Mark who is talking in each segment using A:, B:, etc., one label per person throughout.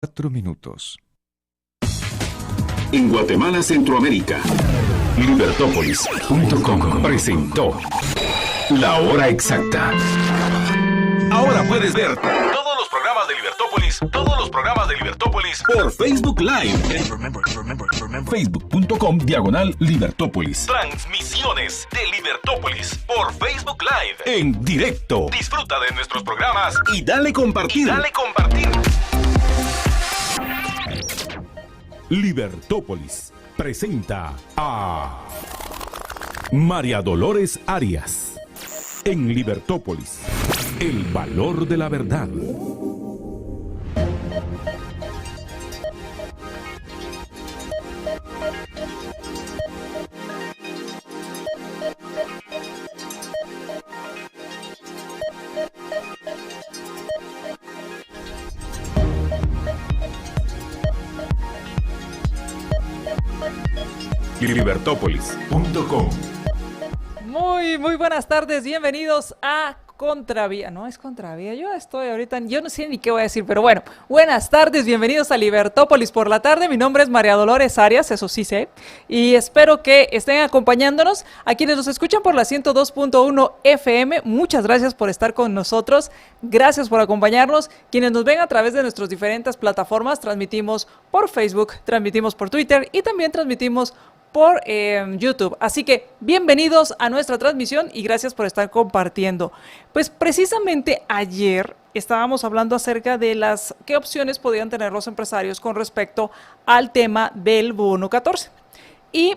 A: 4 minutos.
B: En Guatemala, Centroamérica, Libertópolis.com presentó La Hora Exacta. Ahora puedes ver todos los programas de Libertópolis por Facebook Live. Facebook.com/Libertópolis. Transmisiones de Libertópolis por Facebook Live en directo. Disfruta de nuestros programas y dale compartir. Libertópolis presenta a María Dolores Arias en Libertópolis, el valor de la verdad. Libertópolis.com.
C: Muy buenas tardes, bienvenidos a Contravía. No es Contravía, yo estoy ahorita, yo no sé ni qué voy a decir, pero bueno, buenas tardes, bienvenidos a Libertópolis por la tarde. Mi nombre es María Dolores Arias, eso sí sé, y espero que estén acompañándonos. A quienes nos escuchan por la 102.1 FM, muchas gracias por estar con nosotros, gracias por acompañarnos. Quienes nos ven a través de nuestras diferentes plataformas, transmitimos por Facebook, transmitimos por Twitter y también transmitimos por YouTube. Así que bienvenidos a nuestra transmisión y gracias por estar compartiendo. Pues precisamente ayer estábamos hablando acerca de qué opciones podían tener los empresarios con respecto al tema del bono 14. Y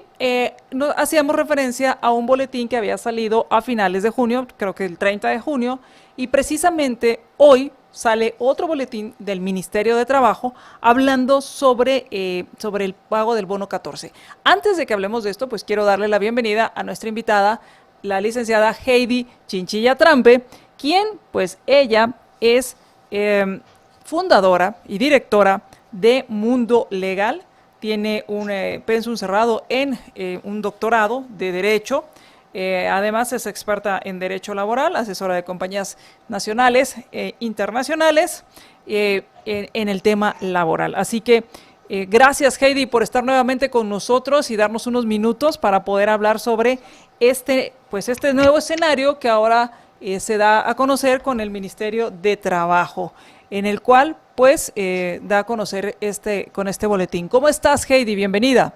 C: hacíamos referencia a un boletín que había salido a finales de junio, creo que el 30 de junio, y precisamente hoy sale otro boletín del Ministerio de Trabajo hablando sobre el pago del bono 14. Antes de que hablemos de esto, pues quiero darle la bienvenida a nuestra invitada, la licenciada Heidi Chinchilla Trampe, quien, pues ella es fundadora y directora de Mundo Legal, tiene un pensum cerrado en un doctorado de Derecho. Además es experta en Derecho Laboral, asesora de compañías nacionales e internacionales en el tema laboral. Así que gracias, Heidi, por estar nuevamente con nosotros y darnos unos minutos para poder hablar sobre este nuevo escenario que ahora se da a conocer con el Ministerio de Trabajo, en el cual pues da a conocer con este boletín. ¿Cómo estás, Heidi? Bienvenida.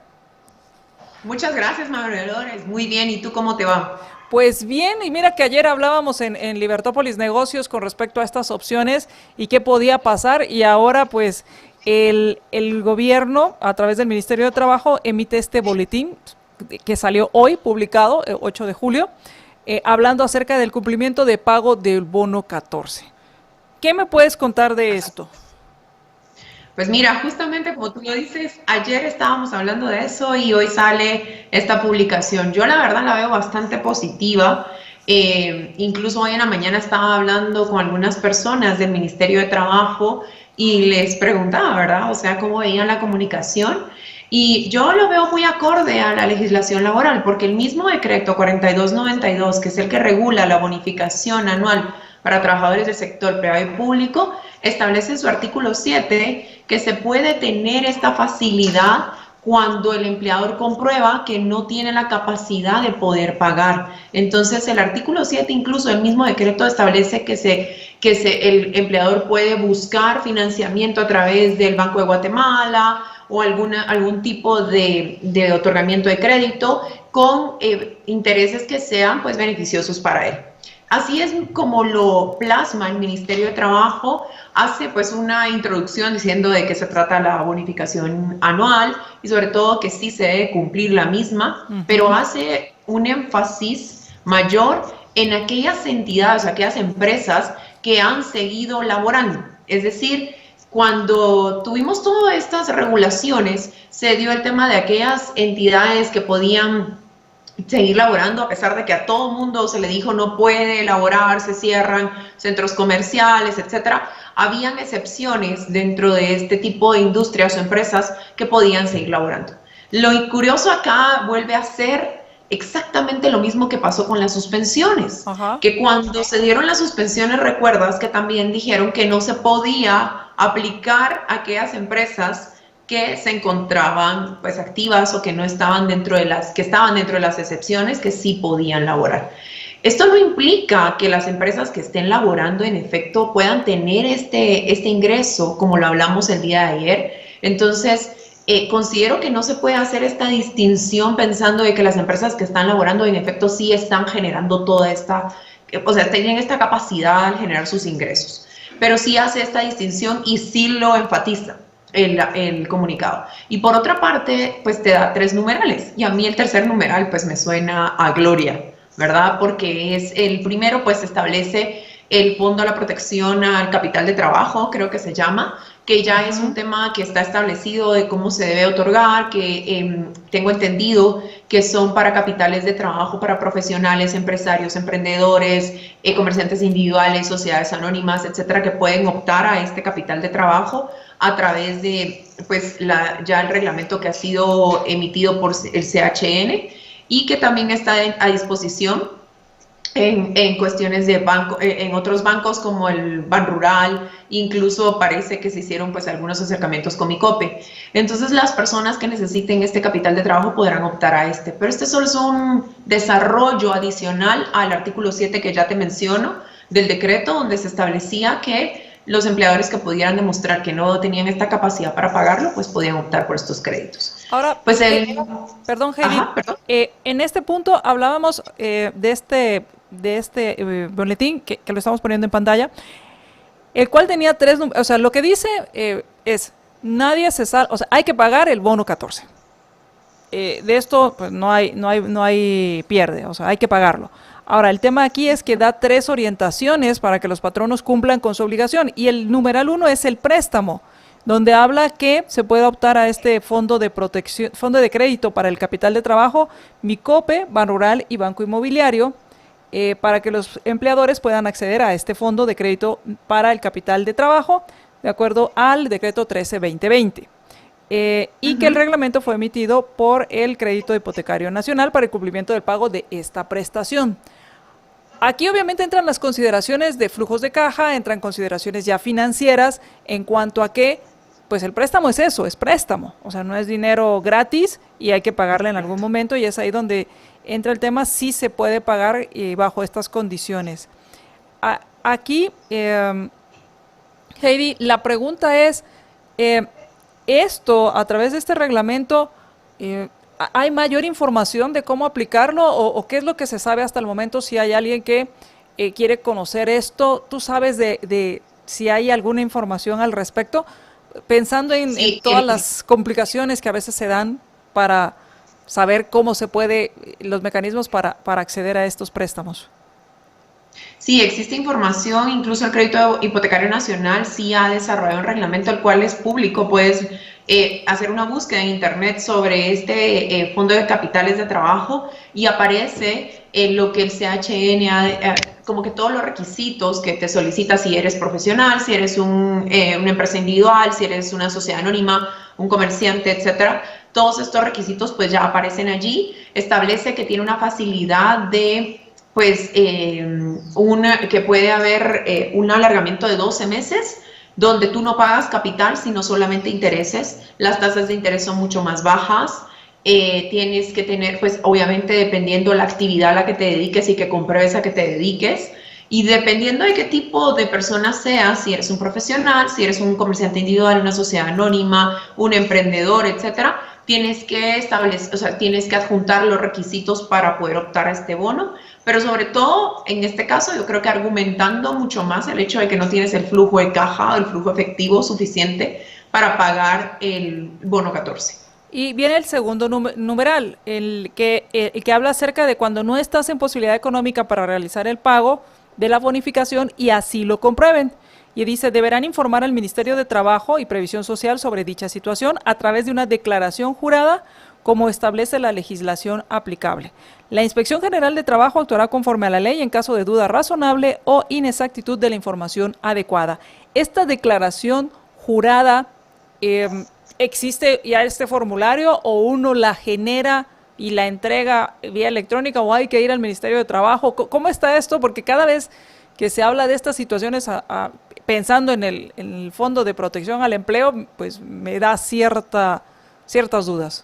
D: Muchas gracias, María Dolores. Muy bien, ¿y tú cómo te va?
C: Pues bien, y mira que ayer hablábamos en Libertópolis Negocios con respecto a estas opciones y qué podía pasar, y ahora pues el gobierno a través del Ministerio de Trabajo emite este boletín que salió hoy, publicado, 8 de julio, hablando acerca del cumplimiento de pago del bono 14. ¿Qué me puedes contar de esto?
D: Pues mira, justamente como tú lo dices, ayer estábamos hablando de eso y hoy sale esta publicación. Yo la verdad la veo bastante positiva. Incluso hoy en la mañana estaba hablando con algunas personas del Ministerio de Trabajo y les preguntaba, ¿verdad? O sea, cómo veían la comunicación. Y yo lo veo muy acorde a la legislación laboral, porque el mismo decreto 4292, que es el que regula la bonificación anual para trabajadores del sector privado y público, establece en su artículo 7 que se puede tener esta facilidad cuando el empleador comprueba que no tiene la capacidad de poder pagar. Entonces el artículo 7, incluso el mismo decreto, establece que el empleador puede buscar financiamiento a través del Banco de Guatemala o algún tipo de otorgamiento de crédito con intereses que sean pues beneficiosos para él. Así es como lo plasma el Ministerio de Trabajo, hace pues una introducción diciendo de qué se trata la bonificación anual y sobre todo que sí se debe cumplir la misma, pero hace un énfasis mayor en aquellas entidades, aquellas empresas que han seguido laborando. Es decir, cuando tuvimos todas estas regulaciones, se dio el tema de aquellas entidades que podían seguir laborando a pesar de que a todo mundo se le dijo no puede laborar, se cierran centros comerciales, etcétera. Habían excepciones dentro de este tipo de industrias o empresas que podían seguir laborando. Lo curioso acá vuelve a ser exactamente lo mismo que pasó con las suspensiones. Ajá. Que cuando se dieron las suspensiones, recuerdas que también dijeron que no se podía aplicar a aquellas empresas que se encontraban pues activas o que no estaban que estaban dentro de las excepciones que sí podían laborar. Esto no implica que las empresas que estén laborando en efecto puedan tener este ingreso, como lo hablamos el día de ayer. Entonces, considero que no se puede hacer esta distinción pensando de que las empresas que están laborando en efecto sí están generando toda esta, o sea, tienen esta capacidad de generar sus ingresos. Pero sí hace esta distinción y sí lo enfatiza el comunicado. Y por otra parte, pues te da 3 numerales. Y a mí el tercer numeral pues me suena a gloria, ¿verdad? Porque es el primero, pues establece el Fondo a la Protección al Capital de Trabajo, creo que se llama, que ya es un tema que está establecido de cómo se debe otorgar, que tengo entendido que son para capitales de trabajo, para profesionales, empresarios, emprendedores, comerciantes individuales, sociedades anónimas, etcétera, que pueden optar a este capital de trabajo a través de pues, ya el reglamento que ha sido emitido por el CHN y que también está a disposición en cuestiones de banco, en otros bancos como el Banrural, incluso parece que se hicieron pues algunos acercamientos con Micope. Entonces las personas que necesiten este capital de trabajo podrán optar a este, pero este solo es un desarrollo adicional al artículo 7 que ya te menciono del decreto, donde se establecía que los empleadores que pudieran demostrar que no tenían esta capacidad para pagarlo, pues podían optar por estos créditos.
C: Ahora,
D: pues
C: perdón, Heidi, en este punto hablábamos de este boletín que lo estamos poniendo en pantalla, el cual tenía 3, o sea, lo que dice es, nadie se sale, o sea, hay que pagar el bono 14. De esto, pues no hay pierde, o sea, hay que pagarlo. Ahora, el tema aquí es que da 3 orientaciones para que los patronos cumplan con su obligación, y el numeral 1 es el préstamo, donde habla que se puede optar a este fondo de protección, fondo de crédito para el capital de trabajo, Micope, Banrural y Banco Inmobiliario, para que los empleadores puedan acceder a este fondo de crédito para el capital de trabajo, de acuerdo al decreto 13-2020. Y que el reglamento fue emitido por el Crédito Hipotecario Nacional para el cumplimiento del pago de esta prestación. Aquí obviamente entran las consideraciones de flujos de caja, entran consideraciones ya financieras en cuanto a que pues el préstamo es eso, es préstamo, o sea, no es dinero gratis y hay que pagarle en algún momento, y es ahí donde entra el tema si se puede pagar bajo estas condiciones. Aquí, Heidi, la pregunta es, esto, a través de este reglamento, ¿hay mayor información de cómo aplicarlo o qué es lo que se sabe hasta el momento? Si hay alguien que quiere conocer esto, ¿tú sabes de si hay alguna información al respecto? Pensando en todas las complicaciones que a veces se dan para saber cómo se puede, los mecanismos para acceder a estos préstamos.
D: Sí, existe información, incluso el Crédito Hipotecario Nacional sí ha desarrollado un reglamento el cual es público, puedes hacer una búsqueda en internet sobre este fondo de capitales de trabajo y aparece lo que el CHN como que todos los requisitos que te solicita si eres profesional, si eres una empresa individual, si eres una sociedad anónima, un comerciante, etcétera. Todos estos requisitos pues ya aparecen allí. Establece que tiene una facilidad de pues que puede haber un alargamiento de 12 meses donde tú no pagas capital sino solamente intereses. Las tasas de interés son mucho más bajas. Tienes que tener, pues obviamente dependiendo la actividad a la que te dediques y que compruebes a que te dediques, y dependiendo de qué tipo de persona seas, si eres un profesional, si eres un comerciante individual, una sociedad anónima, un emprendedor, etcétera, tienes que establecer, o sea, tienes que adjuntar los requisitos para poder optar a este bono, pero sobre todo en este caso yo creo que argumentando mucho más el hecho de que no tienes el flujo de caja o el flujo efectivo suficiente para pagar el bono 14.
C: Y viene el segundo numeral, el que habla acerca de cuando no estás en posibilidad económica para realizar el pago de la bonificación y así lo comprueben. Y dice, deberán informar al Ministerio de Trabajo y Previsión Social sobre dicha situación a través de una declaración jurada como establece la legislación aplicable. La Inspección General de Trabajo actuará conforme a la ley en caso de duda razonable o inexactitud de la información adecuada. Esta declaración jurada, ¿existe ya este formulario o uno la genera y la entrega vía electrónica o hay que ir al Ministerio de Trabajo? ¿Cómo está esto? Porque cada vez que se habla de estas situaciones pensando en el Fondo de Protección al Empleo, pues me da ciertas dudas.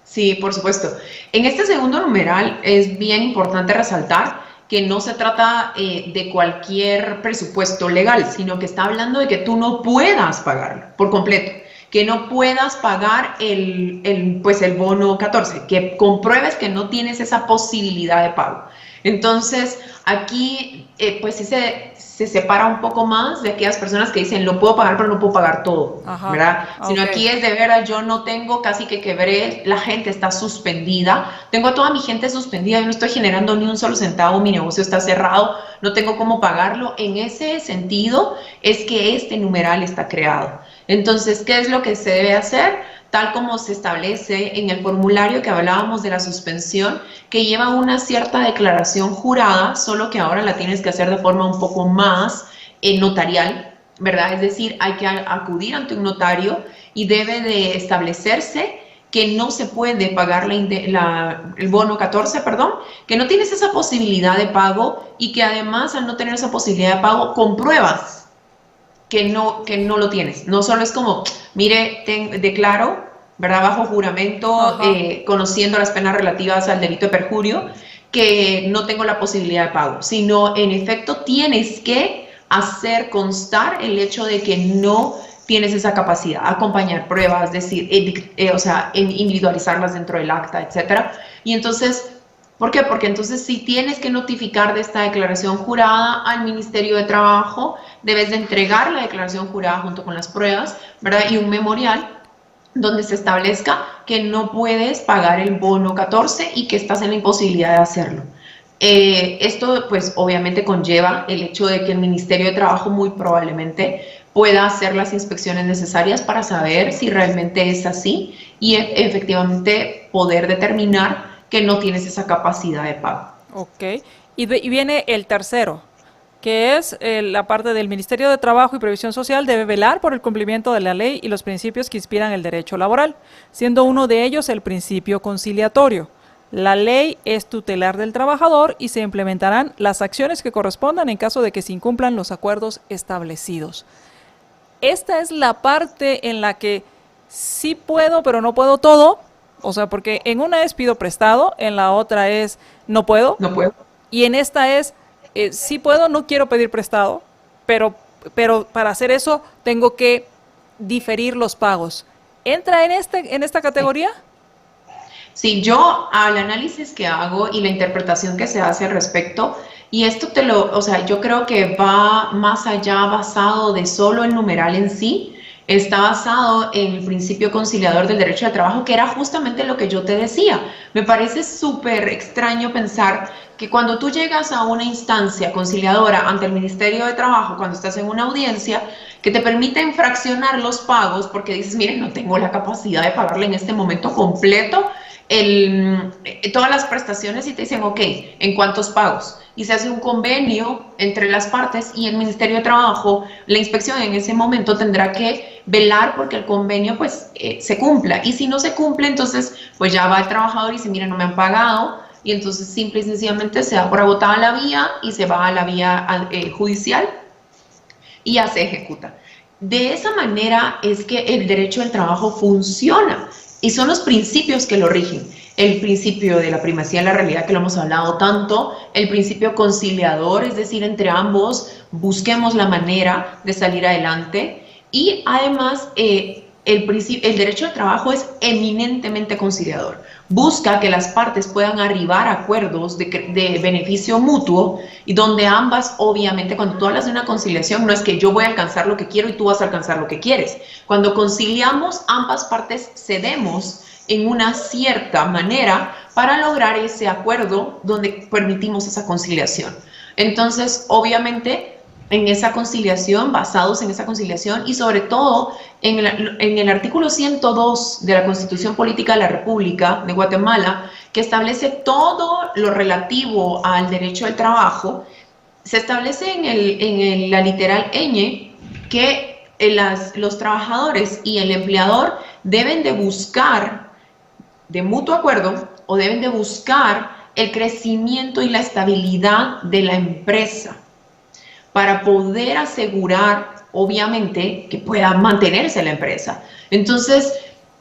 D: Sí, por supuesto. En este segundo numeral es bien importante resaltar que no se trata de cualquier presupuesto legal, sino que está hablando de que tú no puedas pagarlo por completo, que no puedas pagar el bono 14, que compruebes que no tienes esa posibilidad de pago. Entonces, aquí pues sí se separa un poco más de aquellas personas que dicen, lo puedo pagar, pero no puedo pagar todo, ajá, ¿verdad? Sino aquí es de veras, yo no tengo, casi que quebré, la gente está suspendida, tengo a toda mi gente suspendida, yo no estoy generando ni un solo centavo, mi negocio está cerrado, no tengo cómo pagarlo. En ese sentido es que este numeral está creado. Entonces, ¿qué es lo que se debe hacer? Tal como se establece en el formulario que hablábamos de la suspensión, que lleva una cierta declaración jurada, solo que ahora la tienes que hacer de forma un poco más notarial, ¿verdad? Es decir, hay que acudir ante un notario y debe de establecerse que no se puede pagar el bono 14, que no tienes esa posibilidad de pago y que además al no tener esa posibilidad de pago compruebas que no lo tienes. No solo es como, mire, declaro, ¿verdad? Bajo juramento, conociendo las penas relativas al delito de perjurio, que no tengo la posibilidad de pago, sino en efecto tienes que hacer constar el hecho de que no tienes esa capacidad, acompañar pruebas, decir, individualizarlas dentro del acta, etcétera. Y entonces, ¿por qué? Porque entonces si tienes que notificar de esta declaración jurada al Ministerio de Trabajo, debes de entregar la declaración jurada junto con las pruebas, ¿verdad? Y un memorial donde se establezca que no puedes pagar el bono 14 y que estás en la imposibilidad de hacerlo. Esto pues obviamente conlleva el hecho de que el Ministerio de Trabajo muy probablemente pueda hacer las inspecciones necesarias para saber si realmente es así y efectivamente poder determinar que no tienes esa capacidad de pago.
C: Ok, y viene el tercero, que es la parte del Ministerio de Trabajo y Previsión Social debe velar por el cumplimiento de la ley y los principios que inspiran el derecho laboral, siendo uno de ellos el principio conciliatorio. La ley es tutelar del trabajador y se implementarán las acciones que correspondan en caso de que se incumplan los acuerdos establecidos. Esta es la parte en la que sí puedo, pero no puedo todo. O sea, porque en una es pido prestado, en la otra es no puedo.
D: No puedo.
C: Y en esta es sí puedo, no quiero pedir prestado, pero para hacer eso tengo que diferir los pagos. ¿Entra en esta categoría?
D: Sí, yo al análisis que hago y la interpretación que se hace al respecto, y esto yo creo que va más allá basado de solo el numeral en sí, está basado en el principio conciliador del derecho al trabajo, que era justamente lo que yo te decía. Me parece súper extraño pensar que cuando tú llegas a una instancia conciliadora ante el Ministerio de Trabajo, cuando estás en una audiencia, que te permiten fraccionar los pagos, porque dices, miren, no tengo la capacidad de pagarle en este momento completo todas las prestaciones, y te dicen, ok, ¿en cuántos pagos? Y se hace un convenio entre las partes y el Ministerio de Trabajo, la inspección en ese momento tendrá que velar porque el convenio pues se cumpla, y si no se cumple, entonces pues ya va el trabajador y dice, mira, no me han pagado, y entonces simple y sencillamente se da por agotada la vía y se va a la vía judicial y ya se ejecuta. De esa manera es que el derecho del trabajo funciona, y son los principios que lo rigen. El principio de la primacía de la realidad, que lo hemos hablado tanto, el principio conciliador, es decir, entre ambos busquemos la manera de salir adelante, y además el derecho al trabajo es eminentemente conciliador. Busca que las partes puedan arribar a acuerdos de beneficio mutuo, y donde ambas, obviamente, cuando tú hablas de una conciliación, no es que yo voy a alcanzar lo que quiero y tú vas a alcanzar lo que quieres. Cuando conciliamos, ambas partes cedemos en una cierta manera para lograr ese acuerdo donde permitimos esa conciliación. Entonces, obviamente, en esa conciliación, basados en esa conciliación, y sobre todo en el artículo 102 de la Constitución Política de la República de Guatemala, que establece todo lo relativo al derecho al trabajo, se establece en la literal ñ que los trabajadores y el empleador deben de buscar de mutuo acuerdo, o deben de buscar el crecimiento y la estabilidad de la empresa. para poder asegurar, obviamente, que pueda mantenerse la empresa. Entonces,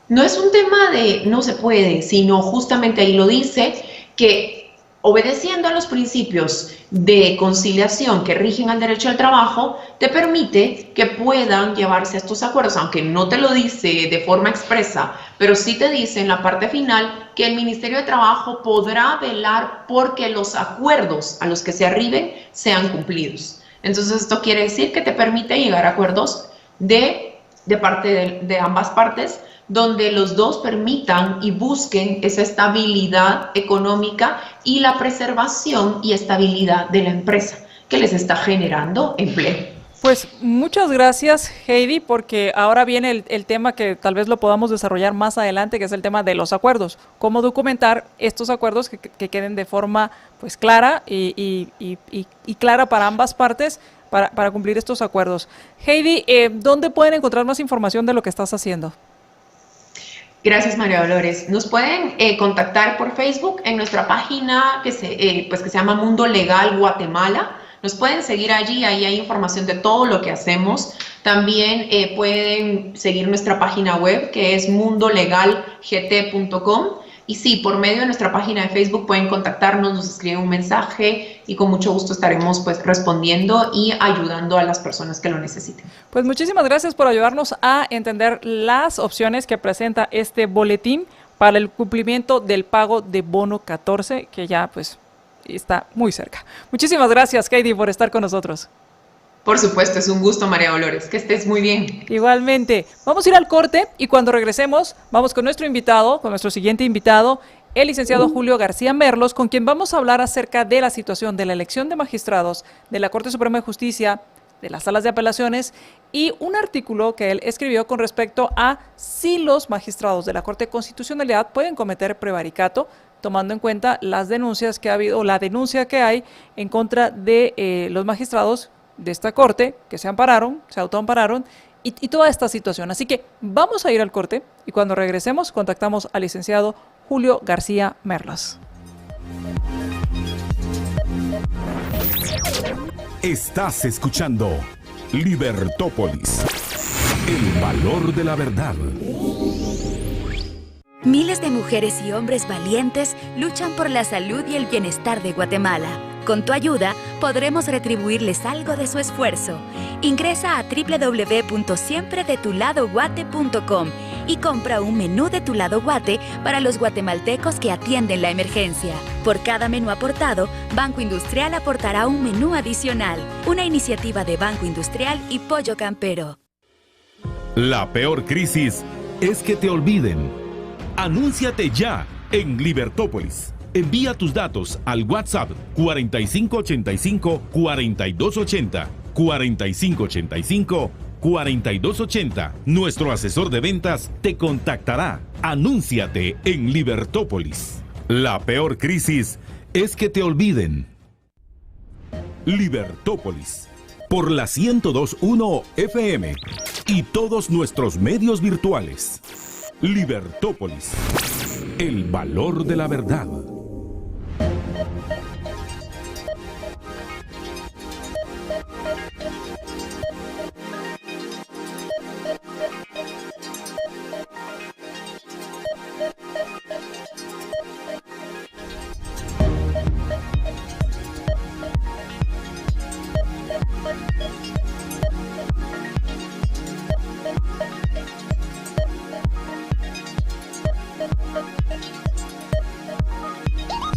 D: no es un tema de no se puede, sino justamente ahí lo dice, que obedeciendo a los principios de conciliación que rigen al derecho al trabajo, te permite que puedan llevarse a estos acuerdos, aunque no te lo dice de forma expresa, pero sí te dice en la parte final que el Ministerio de Trabajo podrá velar porque los acuerdos a los que se arriben sean cumplidos. Entonces, esto quiere decir que te permite llegar a acuerdos de parte de ambas partes, donde los dos permitan y busquen esa estabilidad económica y la preservación y estabilidad de la empresa que les está generando empleo.
C: Pues muchas gracias, Heidi, porque ahora viene el tema que tal vez lo podamos desarrollar más adelante, que es el tema de los acuerdos. Cómo documentar estos acuerdos que queden de forma pues clara y clara para ambas partes para cumplir estos acuerdos. Heidi, ¿dónde pueden encontrar más información de lo que estás haciendo?
D: Gracias, María Dolores. Nos pueden contactar por Facebook en nuestra página que se llama Mundo Legal Guatemala. Nos pueden seguir allí, ahí hay información de todo lo que hacemos. También pueden seguir nuestra página web, que es mundolegalgt.com. Y sí, por medio de nuestra página de Facebook pueden contactarnos, nos escriben un mensaje y con mucho gusto estaremos pues respondiendo y ayudando a las personas que lo necesiten.
C: Pues muchísimas gracias por ayudarnos a entender las opciones que presenta este boletín para el cumplimiento del pago de bono 14, que ya pues está muy cerca. Muchísimas gracias, Heidi, por estar con nosotros.
D: Por supuesto, es un gusto, María Dolores. Que estés muy bien.
C: Igualmente. Vamos a ir al corte y cuando regresemos vamos con nuestro invitado, con nuestro siguiente invitado, el licenciado Julio García Merlos, con quien vamos a hablar acerca de la situación de la elección de magistrados de la Corte Suprema de Justicia, de las salas de apelaciones y un artículo que él escribió con respecto a si los magistrados de la Corte de Constitucionalidad pueden cometer prevaricato, tomando en cuenta las denuncias que ha habido, o la denuncia que hay en contra de los magistrados de esta corte, que se ampararon, se autoampararon, y toda esta situación. Así que vamos a ir al corte, y cuando regresemos contactamos al licenciado Julio García Merlos.
B: Estás escuchando Libertópolis, el valor de la verdad.
A: Miles de mujeres y hombres valientes luchan por la salud y el bienestar de Guatemala. Con tu ayuda, podremos retribuirles algo de su esfuerzo. Ingresa a www.siempredetuladoguate.com y compra un menú de Tu Lado Guate para los guatemaltecos que atienden la emergencia. Por cada menú aportado, Banco Industrial aportará un menú adicional. Una iniciativa de Banco Industrial y Pollo Campero.
B: La peor crisis es que te olviden. Anúnciate ya en Libertópolis. Envía tus datos al WhatsApp 4585-4280, 4585-4280. Nuestro asesor de ventas te contactará. Anúnciate en Libertópolis. La peor crisis es que te olviden. Libertópolis, por la 102.1 FM y todos nuestros medios virtuales. Libertópolis, el valor de la verdad.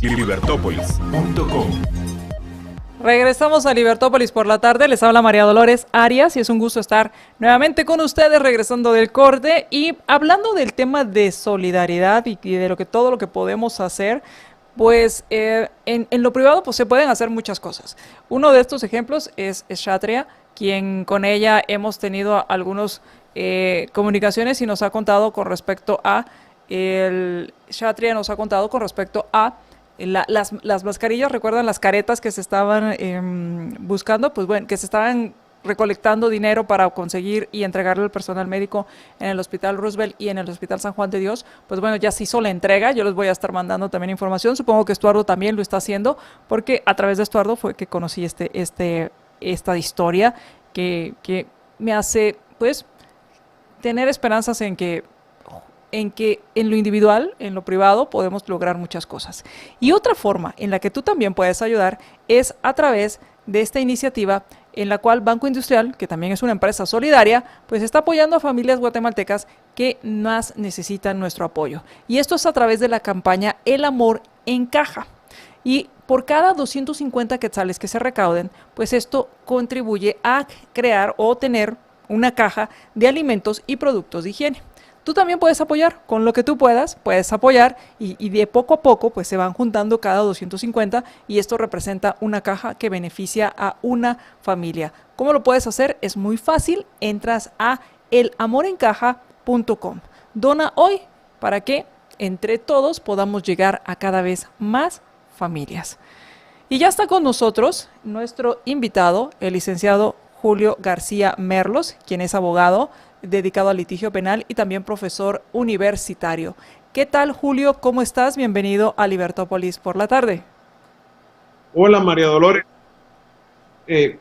B: Libertópolis.com.
C: Regresamos a Libertópolis por la tarde, les habla María Dolores Arias y es un gusto estar nuevamente con ustedes regresando del corte y hablando del tema de solidaridad y de todo lo que podemos hacer. Pues en lo privado pues se pueden hacer muchas cosas. Uno de estos ejemplos es Kshatriya, quien con ella hemos tenido algunas comunicaciones y nos ha contado con respecto a Kshatriya nos ha contado con respecto a las mascarillas. ¿Recuerdan las caretas que se estaban buscando? Pues bueno, que se estaban recolectando dinero para conseguir y entregarle al personal médico en el Hospital Roosevelt y en el Hospital San Juan de Dios. Pues bueno, ya se hizo la entrega, yo les voy a estar mandando también información, supongo que Estuardo también lo está haciendo, porque a través de Estuardo fue que conocí este esta historia que me hace, pues, tener esperanzas en que en lo individual, en lo privado, podemos lograr muchas cosas. Y otra forma en la que tú también puedes ayudar es a través de esta iniciativa en la cual Banco Industrial, que también es una empresa solidaria, pues está apoyando a familias guatemaltecas que más necesitan nuestro apoyo. Y esto es a través de la campaña El Amor en Caja. Y por cada 250 quetzales que se recauden, pues esto contribuye a crear o tener una caja de alimentos y productos de higiene. Tú también puedes apoyar, con lo que tú puedas, puedes apoyar y de poco a poco pues se van juntando cada 250 y esto representa una caja que beneficia a una familia. ¿Cómo lo puedes hacer? Es muy fácil, entras a elamorencaja.com. Dona hoy para que entre todos podamos llegar a cada vez más familias. Y ya está con nosotros nuestro invitado, el licenciado Julio García Merlos, quien es abogado dedicado al litigio penal y también profesor universitario. ¿Qué tal, Julio? ¿Cómo estás? Bienvenido a Libertópolis por la tarde.
E: Hola, María Dolores.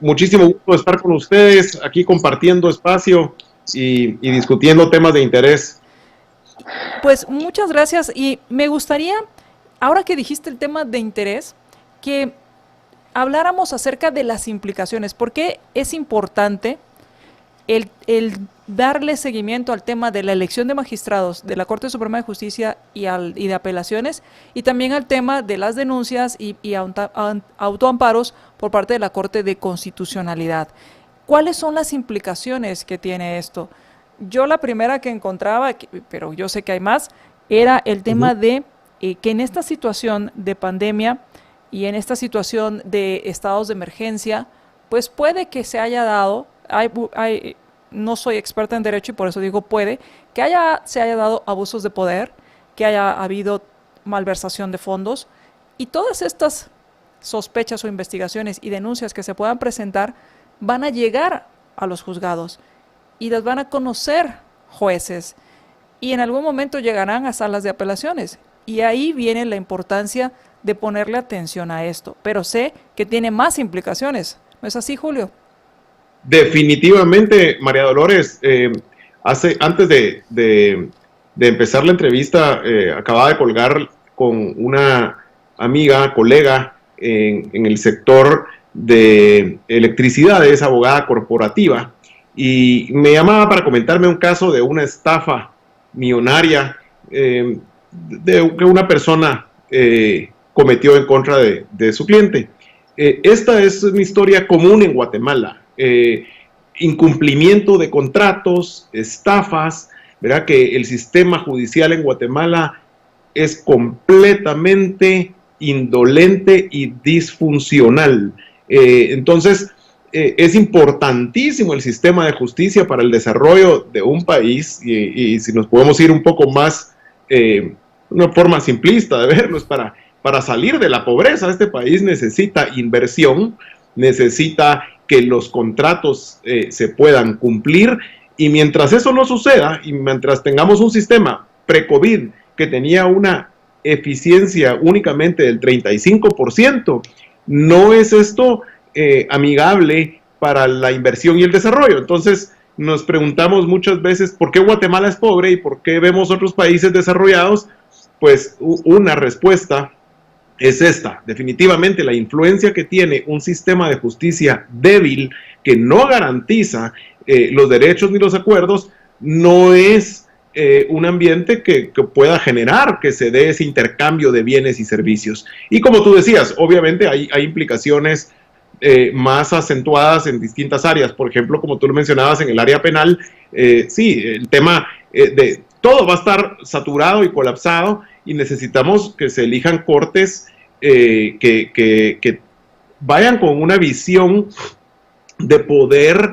E: Muchísimo gusto estar con ustedes aquí compartiendo espacio y discutiendo temas de interés.
C: Pues muchas gracias y me gustaría, ahora que dijiste el tema de interés, que habláramos acerca de las implicaciones. ¿Por qué es importante el darle seguimiento al tema de la elección de magistrados de la Corte Suprema de Justicia y de apelaciones, y también al tema de las denuncias y autoamparos por parte de la Corte de Constitucionalidad? ¿Cuáles son las implicaciones que tiene esto? Yo la primera que encontraba, pero yo sé que hay más, era el tema de que en esta situación de pandemia y en esta situación de estados de emergencia, pues puede que se haya dado, no soy experta en derecho y por eso digo puede, que se haya dado abusos de poder, que haya habido malversación de fondos, y todas estas sospechas o investigaciones y denuncias que se puedan presentar van a llegar a los juzgados y las van a conocer jueces y en algún momento llegarán a salas de apelaciones, y ahí viene la importancia de ponerle atención a esto, pero sé que tiene más implicaciones. ¿No es así, Julio?
E: Definitivamente, María Dolores. Antes de empezar la entrevista, acababa de colgar con una amiga, colega en el sector de electricidad, es abogada corporativa, y me llamaba para comentarme un caso de una estafa millonaria de que una persona cometió en contra de su cliente. Esta es una historia común en Guatemala. Incumplimiento de contratos, estafas, ¿verdad? Que el sistema judicial en Guatemala es completamente indolente y disfuncional. Entonces, es importantísimo el sistema de justicia para el desarrollo de un país, y si nos podemos ir un poco más, una forma simplista de verlo, es para salir de la pobreza. Este país necesita inversión, necesita que los contratos se puedan cumplir, y mientras eso no suceda, y mientras tengamos un sistema pre-COVID que tenía una eficiencia únicamente del 35%, no es esto amigable para la inversión y el desarrollo. Entonces nos preguntamos muchas veces por qué Guatemala es pobre y por qué vemos otros países desarrollados. Pues una respuesta es esta: definitivamente la influencia que tiene un sistema de justicia débil que no garantiza los derechos ni los acuerdos, no es un ambiente que pueda generar que se dé ese intercambio de bienes y servicios. Y como tú decías, obviamente hay implicaciones más acentuadas en distintas áreas. Por ejemplo, como tú lo mencionabas, en el área penal, sí, el tema de todo va a estar saturado y colapsado, y necesitamos que se elijan cortes que vayan con una visión de poder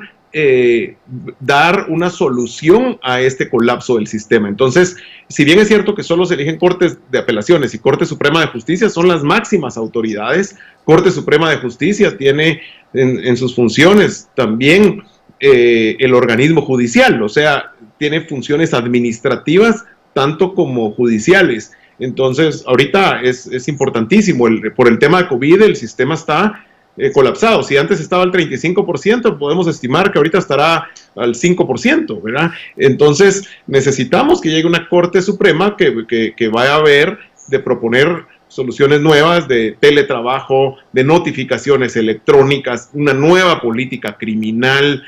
E: dar una solución a este colapso del sistema. Entonces, si bien es cierto que solo se eligen cortes de apelaciones y Corte Suprema de Justicia son las máximas autoridades, Corte Suprema de Justicia tiene en sus funciones también el organismo judicial, o sea, tiene funciones administrativas tanto como judiciales. Entonces, ahorita es importantísimo. Por el tema de COVID, el sistema está colapsado. Si antes estaba al 35%, podemos estimar que ahorita estará al 5%, ¿verdad? Entonces, necesitamos que llegue una Corte Suprema que vaya a ver de proponer soluciones nuevas de teletrabajo, de notificaciones electrónicas, una nueva política criminal.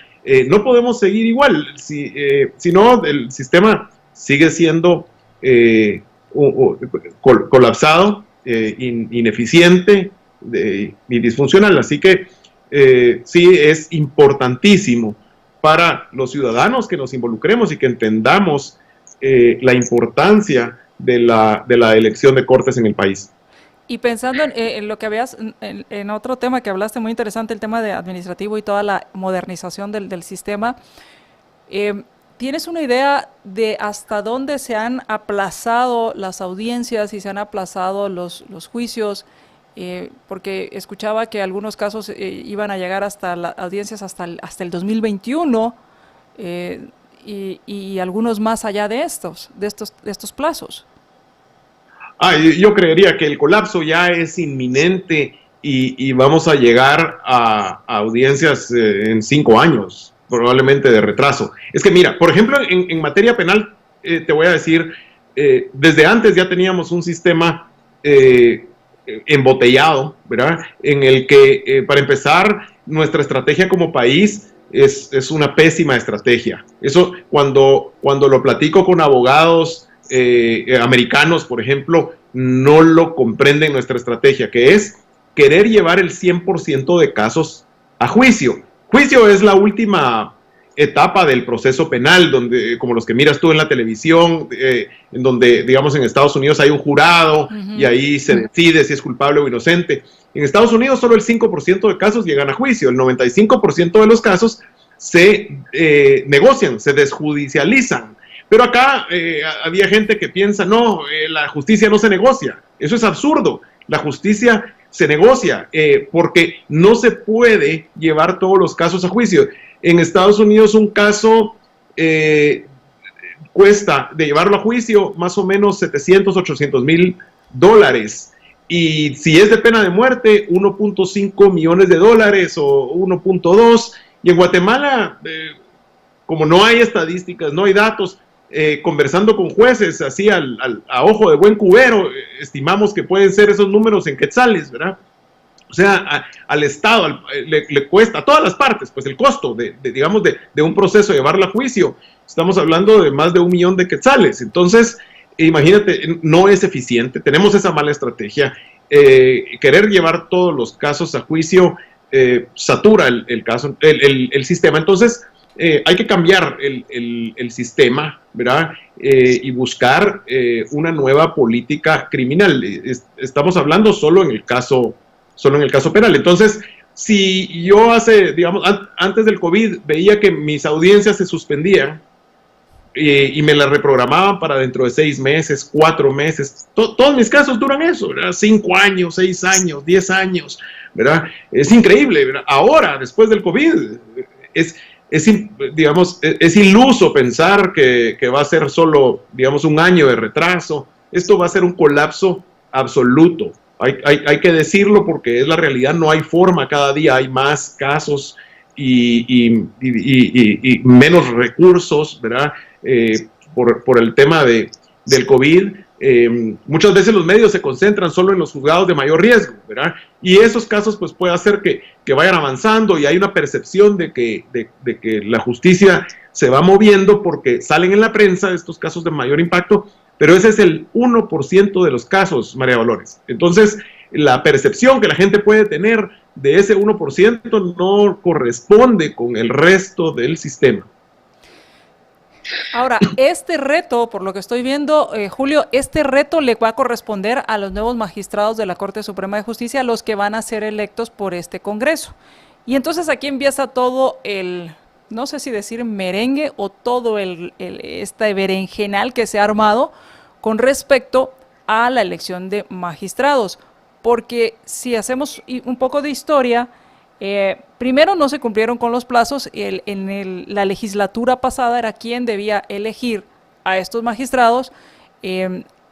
E: No podemos seguir igual, si no, el sistema sigue siendo colapsado, ineficiente y disfuncional. Así que sí es importantísimo para los ciudadanos que nos involucremos y que entendamos la importancia de la elección de cortes en el país.
C: Y pensando en lo que habías, en otro tema que hablaste muy interesante, el tema de administrativo y toda la modernización del sistema, ¿tienes una idea de hasta dónde se han aplazado las audiencias y se han aplazado los juicios? Porque escuchaba que algunos casos iban a llegar hasta las audiencias hasta el 2021 y algunos más allá de estos plazos.
E: Yo creería que el colapso ya es inminente y vamos a llegar a audiencias en 5 años, probablemente de retraso. Es que mira, por ejemplo, en materia penal, te voy a decir, desde antes ya teníamos un sistema embotellado, ¿verdad? En el que, para empezar, nuestra estrategia como país es una pésima estrategia. Eso, cuando lo platico con abogados americanos, por ejemplo, no lo comprenden nuestra estrategia, que es querer llevar el 100% de casos a juicio. Juicio es la última etapa del proceso penal, donde, como los que miras tú en la televisión, en donde, digamos, en Estados Unidos hay un jurado y ahí se decide si es culpable o inocente. En Estados Unidos solo el 5% de casos llegan a juicio, el 95% de los casos se negocian, se desjudicializan. Pero acá había gente que piensa, no, la justicia no se negocia. Eso es absurdo. La justicia se negocia porque no se puede llevar todos los casos a juicio. En Estados Unidos un caso cuesta de llevarlo a juicio más o menos $700,000-800,000. Y si es de pena de muerte, $1.5 millones o 1.2. Y en Guatemala, como no hay estadísticas, no hay datos, conversando con jueces así a ojo de buen cubero, estimamos que pueden ser esos números en quetzales, ¿verdad? O sea, al Estado le cuesta, a todas las partes, pues el costo de un proceso, llevarlo a juicio, estamos hablando de más de 1 millón de quetzales. Entonces, imagínate, no es eficiente, tenemos esa mala estrategia. Querer llevar todos los casos a juicio satura el sistema. Entonces, hay que cambiar el sistema, ¿verdad? Y buscar una nueva política criminal. Estamos hablando solo en el caso penal. Entonces, si yo antes del COVID veía que mis audiencias se suspendían y me las reprogramaban para dentro de 6 meses, 4 meses, todos mis casos duran eso, ¿verdad? 5 años, 6 años, 10 años, ¿verdad? Es increíble, ¿verdad? Ahora, después del COVID, es iluso pensar que va a ser solo, digamos, 1 año de retraso. Esto va a ser un colapso absoluto. Hay que decirlo porque es la realidad, no hay forma, cada día hay más casos y menos recursos, ¿verdad? Por el tema del COVID. Muchas veces los medios se concentran solo en los juzgados de mayor riesgo, ¿verdad? Y esos casos pues puede hacer que vayan avanzando y hay una percepción de que la justicia se va moviendo porque salen en la prensa estos casos de mayor impacto, pero ese es el 1% de los casos, María Dolores. Entonces, la percepción que la gente puede tener de ese 1% no corresponde con el resto del sistema.
C: Ahora, este reto, por lo que estoy viendo, Julio, este reto le va a corresponder a los nuevos magistrados de la Corte Suprema de Justicia, los que van a ser electos por este Congreso. Y entonces aquí empieza todo no sé si decir merengue o todo este berenjenal que se ha armado con respecto a la elección de magistrados. Porque si hacemos un poco de historia, primero no se cumplieron con los plazos. La legislatura pasada era quien debía elegir a estos magistrados.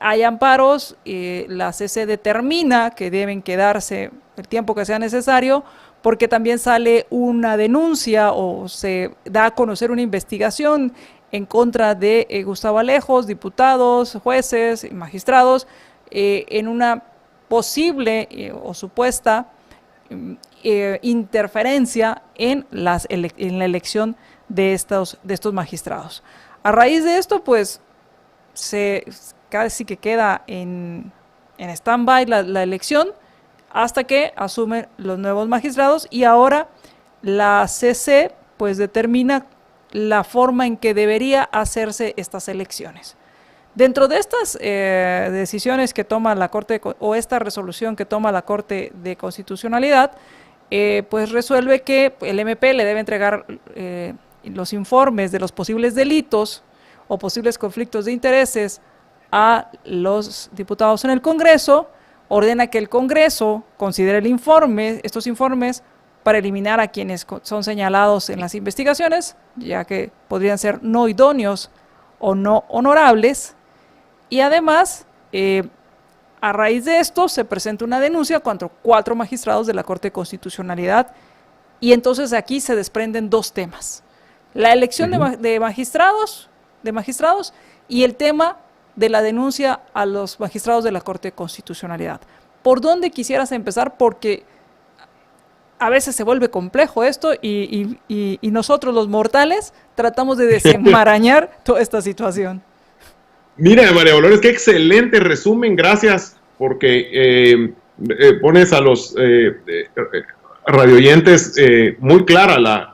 C: hay amparos, la CC determina que deben quedarse el tiempo que sea necesario, porque también sale una denuncia o se da a conocer una investigación en contra de Gustavo Alejos, diputados, jueces y magistrados, en una posible o supuesta interferencia en la elección de estos magistrados. A raíz de esto, pues, casi que queda en stand-by la elección hasta que asumen los nuevos magistrados, y ahora la CC pues determina la forma en que debería hacerse estas elecciones. Dentro de estas decisiones que toma la Corte, o esta resolución que toma la Corte de Constitucionalidad, pues resuelve que el MP le debe entregar los informes de los posibles delitos o posibles conflictos de intereses a los diputados en el Congreso, ordena que el Congreso considere estos informes para eliminar a quienes son señalados en las investigaciones, ya que podrían ser no idóneos o no honorables, y además, a raíz de esto, se presenta una denuncia contra 4 magistrados de la Corte de Constitucionalidad, y entonces aquí se desprenden 2 temas: la elección de magistrados y el tema de la denuncia a los magistrados de la Corte de Constitucionalidad. ¿Por dónde quisieras empezar? Porque a veces se vuelve complejo esto y nosotros los mortales tratamos de desenmarañar toda esta situación.
E: Mira, María Dolores, qué excelente resumen, gracias, porque pones a los radioyentes muy clara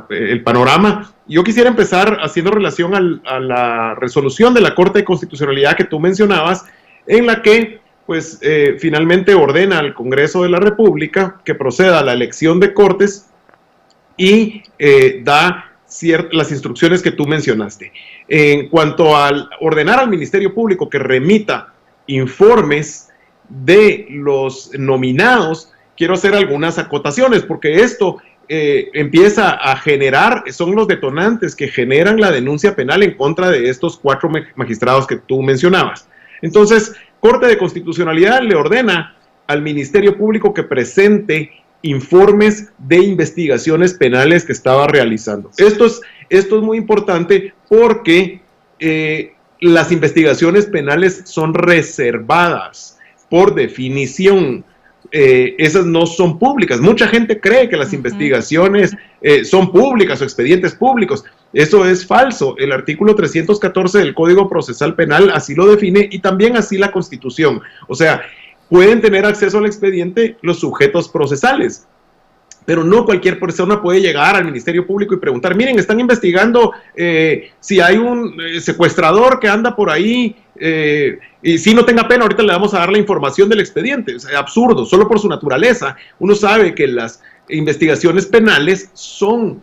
E: el panorama. Yo quisiera empezar haciendo relación a la resolución de la Corte de Constitucionalidad que tú mencionabas, en la que pues finalmente ordena al Congreso de la República que proceda a la elección de cortes y da las instrucciones que tú mencionaste. En cuanto al ordenar al Ministerio Público que remita informes de los nominados, quiero hacer algunas acotaciones, porque esto empieza a generar, son los detonantes que generan la denuncia penal en contra de estos 4 magistrados que tú mencionabas. Entonces, Corte de Constitucionalidad le ordena al Ministerio Público que presente informes de investigaciones penales que estaba realizando. Esto es muy importante porque las investigaciones penales son reservadas por definición. Esas no son públicas. Mucha gente cree que las investigaciones son públicas o expedientes públicos. Eso es falso. El artículo 314 del Código Procesal Penal así lo define, y también así la Constitución. O sea, pueden tener acceso al expediente los sujetos procesales, pero no cualquier persona puede llegar al Ministerio Público y preguntar: miren, están investigando si hay un secuestrador que anda por ahí, y si no tenga pena, ahorita le vamos a dar la información del expediente. Es absurdo, solo por su naturaleza. Uno sabe que las investigaciones penales son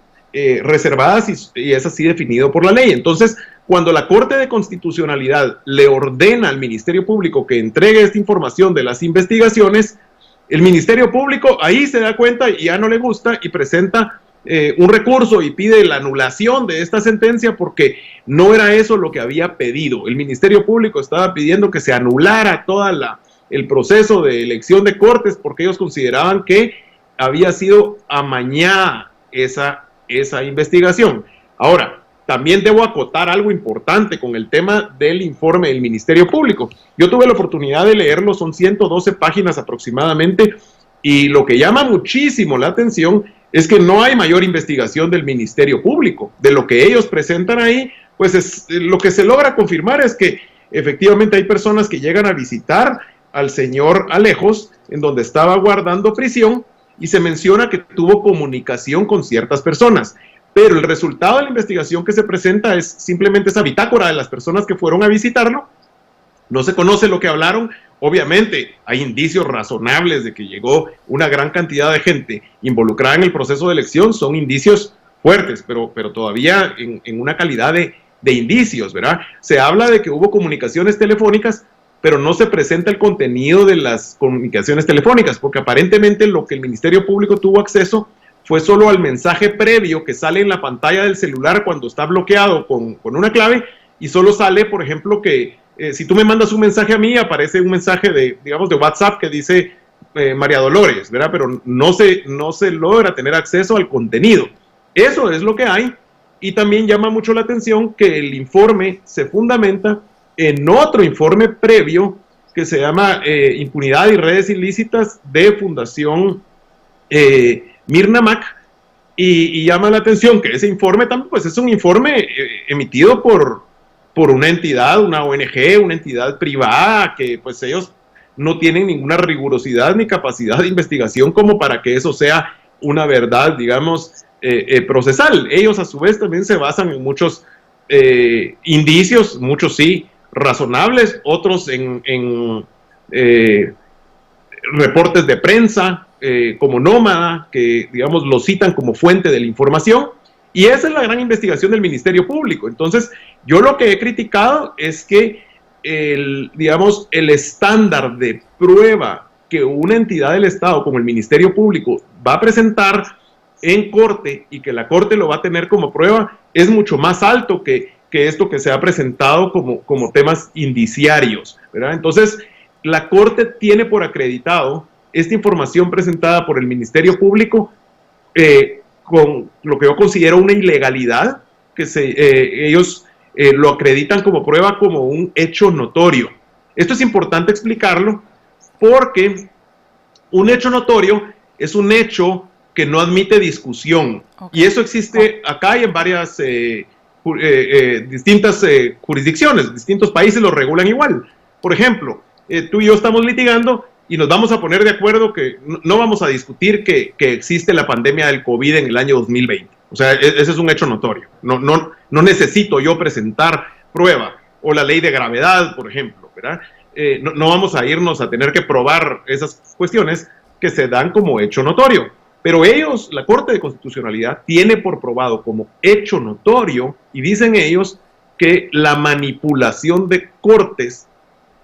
E: reservadas y es así definido por la ley. Entonces, cuando la Corte de Constitucionalidad le ordena al Ministerio Público que entregue esta información de las investigaciones, el Ministerio Público ahí se da cuenta y ya no le gusta y presenta un recurso y pide la anulación de esta sentencia, porque no era eso lo que había pedido. El Ministerio Público estaba pidiendo que se anulara todo el proceso de elección de cortes, porque ellos consideraban que había sido amañada esa investigación. Ahora, también debo acotar algo importante con el tema del informe del Ministerio Público. Yo tuve la oportunidad de leerlo, son 112 páginas aproximadamente, y lo que llama muchísimo la atención es que no hay mayor investigación del Ministerio Público. De lo que ellos presentan ahí, pues lo que se logra confirmar es que efectivamente hay personas que llegan a visitar al señor Alejos en donde estaba guardando prisión, y se menciona que tuvo comunicación con ciertas personas. Pero el resultado de la investigación que se presenta es simplemente esa bitácora de las personas que fueron a visitarlo. No se conoce lo que hablaron. Obviamente hay indicios razonables de que llegó una gran cantidad de gente involucrada en el proceso de elección. Son indicios fuertes, pero todavía en una calidad de indicios, ¿verdad? Se habla de que hubo comunicaciones telefónicas, pero no se presenta el contenido de las comunicaciones telefónicas, porque aparentemente lo que el Ministerio Público tuvo acceso fue solo al mensaje previo que sale en la pantalla del celular cuando está bloqueado con una clave, y solo sale, por ejemplo, que si tú me mandas un mensaje a mí, aparece un mensaje de, digamos, de WhatsApp que dice María Dolores, ¿verdad? Pero no se logra tener acceso al contenido. Eso es lo que hay, y también llama mucho la atención que el informe se fundamenta en otro informe previo que se llama Impunidad y Redes Ilícitas de Fundación Mirna Mac, y llama la atención que ese informe también, pues, es un informe emitido por una entidad, una ONG, una entidad privada, que pues ellos no tienen ninguna rigurosidad ni capacidad de investigación como para que eso sea una verdad, digamos, procesal. Ellos a su vez también se basan en muchos indicios, muchos sí razonables, otros en reportes de prensa, como Nómada, que digamos lo citan como fuente de la información, y esa es la gran investigación del Ministerio Público. Entonces, yo lo que he criticado es que digamos, el estándar de prueba que una entidad del Estado como el Ministerio Público va a presentar en corte, y que la corte lo va a tener como prueba, es mucho más alto que esto que se ha presentado como temas indiciarios, ¿verdad? Entonces, la corte tiene por acreditado esta información presentada por el Ministerio Público con lo que yo considero una ilegalidad, que ellos lo acreditan como prueba como un hecho notorio. Esto es importante explicarlo, porque un hecho notorio es un hecho que no admite discusión. Okay. Y eso existe acá y en varias distintas jurisdicciones. Distintos países lo regulan igual. Por ejemplo, tú y yo estamos litigando y nos vamos a poner de acuerdo que no vamos a discutir que existe la pandemia del COVID en el año 2020. O sea, ese es un hecho notorio. No necesito yo presentar prueba. O la ley de gravedad, por ejemplo, ¿verdad? No vamos a irnos a tener que probar esas cuestiones que se dan como hecho notorio. Pero ellos, la Corte de Constitucionalidad, tiene por probado como hecho notorio, y dicen ellos que la manipulación de cortes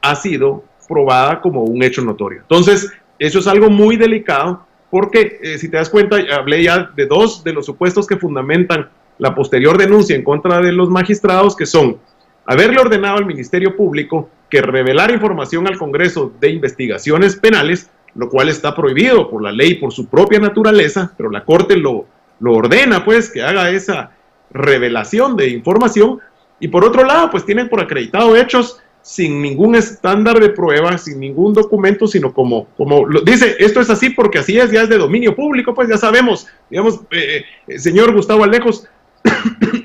E: ha sido probada como un hecho notorio. Entonces, eso es algo muy delicado, porque si te das cuenta, hablé ya de dos de los supuestos que fundamentan la posterior denuncia en contra de los magistrados, que son haberle ordenado al Ministerio Público que revelara información al Congreso de investigaciones penales, lo cual está prohibido por la ley por su propia naturaleza, pero la Corte lo ordena, pues, que haga esa revelación de información. Y por otro lado, pues tienen por acreditado hechos sin ningún estándar de prueba, sin ningún documento, sino como lo dice, esto es así porque así es, ya es de dominio público, pues ya sabemos, digamos, el señor Gustavo Alejos